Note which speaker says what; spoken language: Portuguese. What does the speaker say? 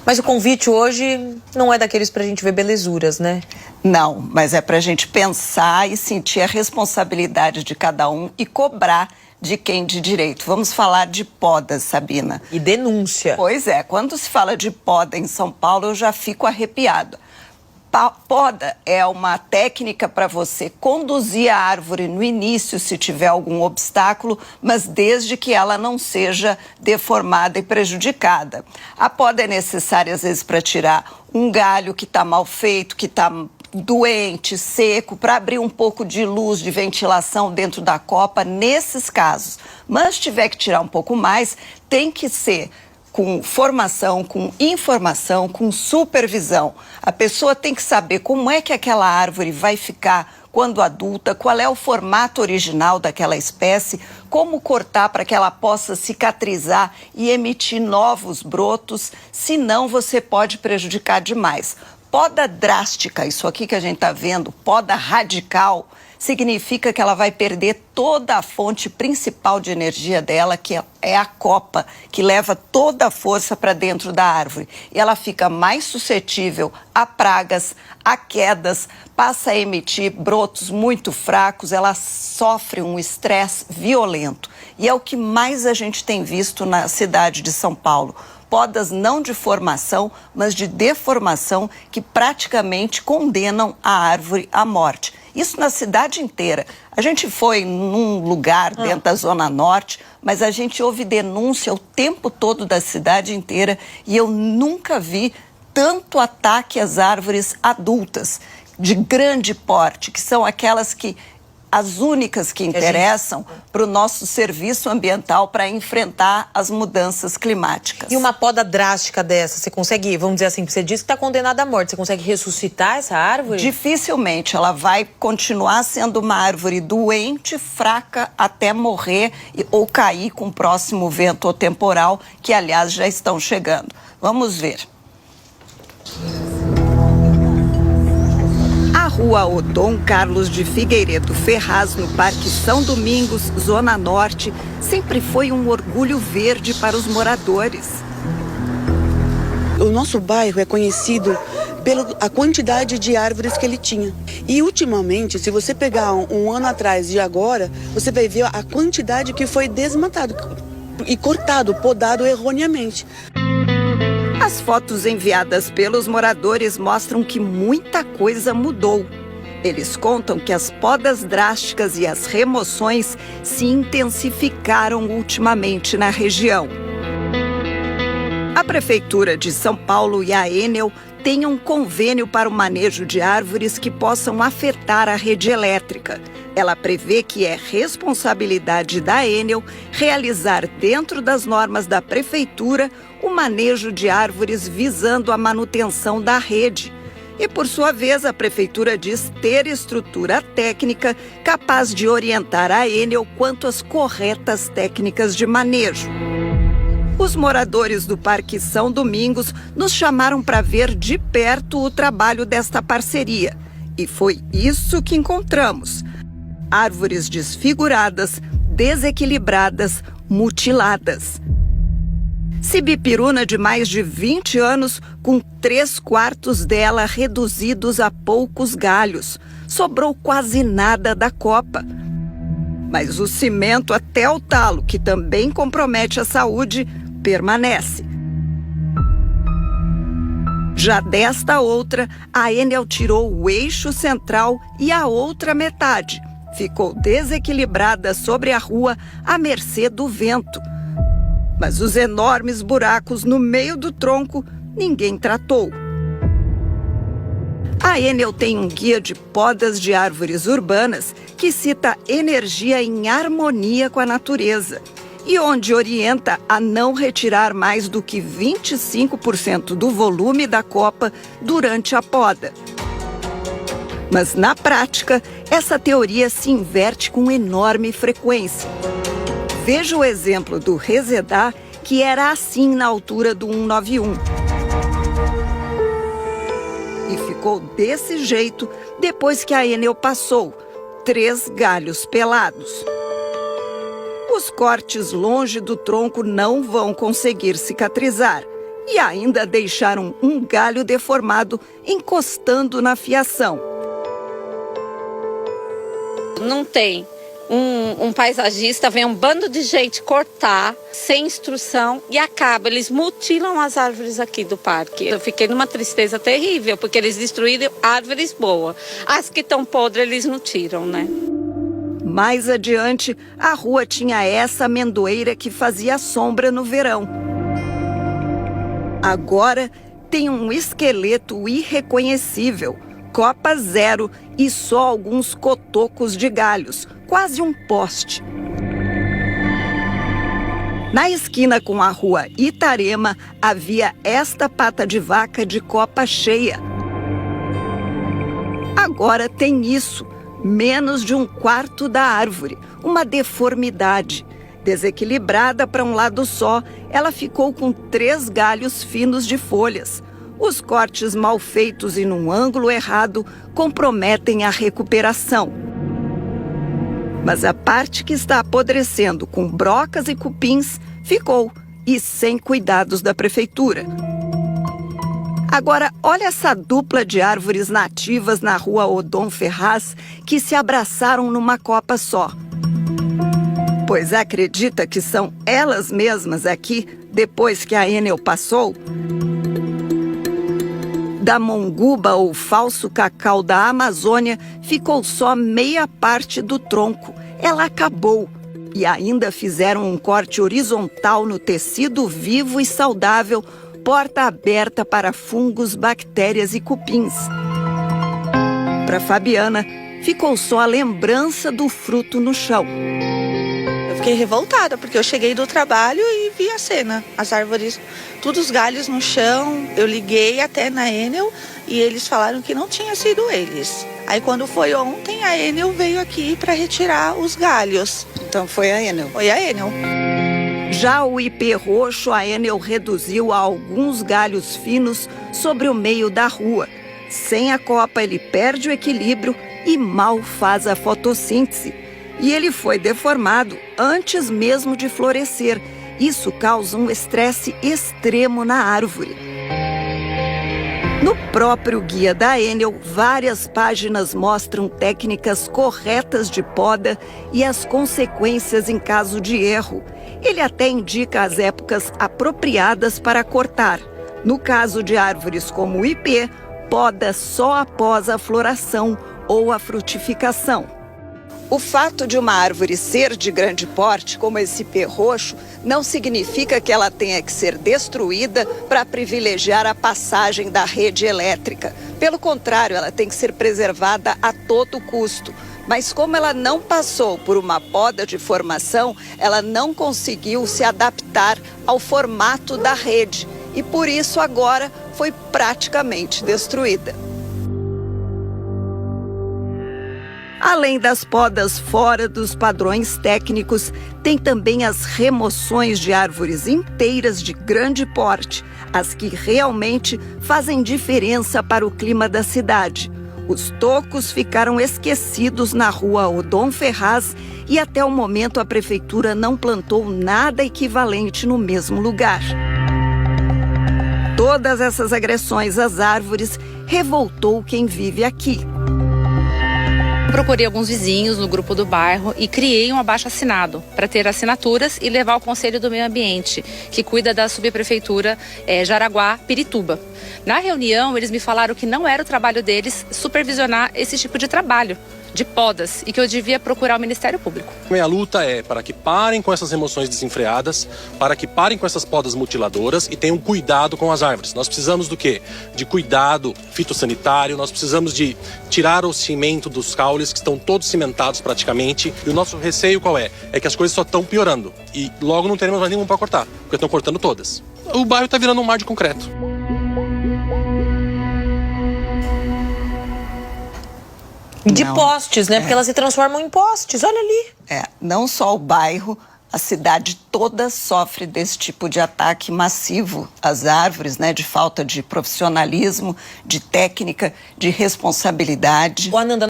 Speaker 1: Mas o convite hoje não é daqueles pra gente ver belezuras, né?
Speaker 2: Não, mas é pra gente pensar e sentir a responsabilidade de cada um e cobrar de quem de direito. Vamos falar de podas, Sabina.
Speaker 1: E denúncia.
Speaker 2: Pois é, quando se fala de poda em São Paulo, eu já fico arrepiada. Poda é uma técnica para você conduzir a árvore no início, se tiver algum obstáculo, mas desde que ela não seja deformada e prejudicada. A poda é necessária, às vezes, para tirar um galho que está mal feito, que está doente, seco, para abrir um pouco de luz, de ventilação dentro da copa, nesses casos. Mas se tiver que tirar um pouco mais, tem que ser com formação, com informação, com supervisão. A pessoa tem que saber como é que aquela árvore vai ficar quando adulta, qual é o formato original daquela espécie, como cortar para que ela possa cicatrizar e emitir novos brotos, senão você pode prejudicar demais. Poda drástica, isso aqui que a gente está vendo, poda radical, significa que ela vai perder toda a fonte principal de energia dela, que é a copa, que leva toda a força para dentro da árvore. E ela fica mais suscetível a pragas, a quedas, passa a emitir brotos muito fracos, ela sofre um estresse violento. E é o que mais a gente tem visto na cidade de São Paulo. Podas não de formação, mas de deformação, que praticamente condenam a árvore à morte. Isso na cidade inteira. A gente foi num lugar dentro da Zona Norte, mas a gente ouve denúncia o tempo todo da cidade inteira e eu nunca vi tanto ataque às árvores adultas, de grande porte, que são aquelas que as únicas que interessam para o nosso serviço ambiental para enfrentar as mudanças climáticas.
Speaker 1: E uma poda drástica dessa, você consegue, vamos dizer assim, você disse que está condenada à morte, você consegue ressuscitar essa árvore?
Speaker 2: Dificilmente, ela vai continuar sendo uma árvore doente, fraca, até morrer ou cair com o próximo vento ou temporal, que aliás já estão chegando. Vamos ver. A Rua Odon Carlos de Figueiredo Ferraz, no Parque São Domingos, Zona Norte, sempre foi um orgulho verde para os moradores.
Speaker 3: O nosso bairro é conhecido pela quantidade de árvores que ele tinha. E ultimamente, se você pegar um ano atrás e agora, você vai ver a quantidade que foi desmatado e cortado, podado erroneamente.
Speaker 2: As fotos enviadas pelos moradores mostram que muita coisa mudou. Eles contam que as podas drásticas e as remoções se intensificaram ultimamente na região. A Prefeitura de São Paulo e a Enel têm um convênio para o manejo de árvores que possam afetar a rede elétrica. Ela prevê que é responsabilidade da Enel realizar, dentro das normas da Prefeitura, o manejo de árvores visando a manutenção da rede. E, por sua vez, a Prefeitura diz ter estrutura técnica capaz de orientar a Enel quanto às corretas técnicas de manejo. Os moradores do Parque São Domingos nos chamaram para ver de perto o trabalho desta parceria. E foi isso que encontramos. Árvores desfiguradas, desequilibradas, mutiladas. Sibipiruna de mais de 20 anos, com 3/4 dela reduzidos a poucos galhos. Sobrou quase nada da copa. Mas o cimento até o talo, que também compromete a saúde, permanece. Já desta outra, a Enel tirou o eixo central e a outra metade. Ficou desequilibrada sobre a rua à mercê do vento. Mas os enormes buracos no meio do tronco, ninguém tratou. A Enel tem um guia de podas de árvores urbanas que cita energia em harmonia com a natureza e onde orienta a não retirar mais do que 25% do volume da copa durante a poda. Mas, na prática, essa teoria se inverte com enorme frequência. Veja o exemplo do Resedá, que era assim na altura do 191. E ficou desse jeito depois que a Enel passou 3 galhos pelados. Os cortes longe do tronco não vão conseguir cicatrizar. e ainda deixaram um galho deformado encostando na fiação.
Speaker 4: Não tem um paisagista, vem um bando de gente cortar sem instrução e acaba. Eles mutilam as árvores aqui do parque. Eu fiquei numa tristeza terrível, porque eles destruíram árvores boas. As que estão podres, eles não tiram, né?
Speaker 2: Mais adiante, a rua tinha essa amendoeira que fazia sombra no verão. Agora tem um esqueleto irreconhecível, copa zero e só alguns cotocos de galhos, quase um poste. Na esquina com a rua Itarema, havia esta pata de vaca de copa cheia. Agora tem isso, menos de um quarto da árvore, uma deformidade. Desequilibrada para um lado só, ela ficou com 3 galhos finos de folhas. Os cortes mal feitos e num ângulo errado comprometem a recuperação. Mas a parte que está apodrecendo com brocas e cupins ficou, e sem cuidados da prefeitura. Agora, olha essa dupla de árvores nativas na rua Odon Ferraz que se abraçaram numa copa só. Pois acredita que são elas mesmas aqui, depois que a Enel passou? Da monguba ou falso cacau da Amazônia, ficou só meia parte do tronco. Ela acabou. E ainda fizeram um corte horizontal no tecido vivo e saudável, porta aberta para fungos, bactérias e cupins. Para Fabiana, ficou só a lembrança do fruto no chão.
Speaker 5: Eu fiquei revoltada, porque eu cheguei do trabalho e vi a cena. As árvores, todos os galhos no chão. Eu liguei até na Enel e eles falaram que não tinha sido eles. Aí quando foi ontem, a Enel veio aqui para retirar os galhos.
Speaker 2: Então foi a Enel?
Speaker 5: Foi a Enel.
Speaker 2: Já o ipê roxo, a Enel reduziu a alguns galhos finos sobre o meio da rua. Sem a copa, ele perde o equilíbrio e mal faz a fotossíntese. E ele foi deformado antes mesmo de florescer. Isso causa um estresse extremo na árvore. No próprio guia da Enel, várias páginas mostram técnicas corretas de poda e as consequências em caso de erro. Ele até indica as épocas apropriadas para cortar. No caso de árvores como o ipê, poda só após a floração ou a frutificação. O fato de uma árvore ser de grande porte, como esse ipê roxo, não significa que ela tenha que ser destruída para privilegiar a passagem da rede elétrica. Pelo contrário, ela tem que ser preservada a todo custo. Mas como ela não passou por uma poda de formação, ela não conseguiu se adaptar ao formato da rede. E por isso agora foi praticamente destruída. Além das podas fora dos padrões técnicos, tem também as remoções de árvores inteiras de grande porte, as que realmente fazem diferença para o clima da cidade. Os tocos ficaram esquecidos na rua Odon Ferraz e até o momento a prefeitura não plantou nada equivalente no mesmo lugar. Todas essas agressões às árvores revoltou quem vive aqui.
Speaker 6: Procurei alguns vizinhos no grupo do bairro e criei um abaixo-assinado para ter assinaturas e levar ao Conselho do Meio Ambiente, que cuida da subprefeitura Jaraguá-Pirituba. Na reunião, eles me falaram que não era o trabalho deles supervisionar esse tipo de trabalho, de podas, e que eu devia procurar o Ministério Público.
Speaker 7: Minha luta é para que parem com essas remoções desenfreadas, para que parem com essas podas mutiladoras e tenham cuidado com as árvores. Nós precisamos do quê? De cuidado fitossanitário, nós precisamos de tirar o cimento dos caules, que estão todos cimentados praticamente. E o nosso receio qual é? É que as coisas só estão piorando e logo não teremos mais nenhum para cortar, porque estão cortando todas. O bairro está virando um mar de concreto.
Speaker 1: De
Speaker 2: Não.
Speaker 1: postes, né? Porque elas se transformam em postes, olha ali.
Speaker 2: Não só o bairro, a cidade toda sofre desse tipo de ataque massivo às árvores, né? De falta de profissionalismo, de técnica, de responsabilidade.
Speaker 1: O Ananda,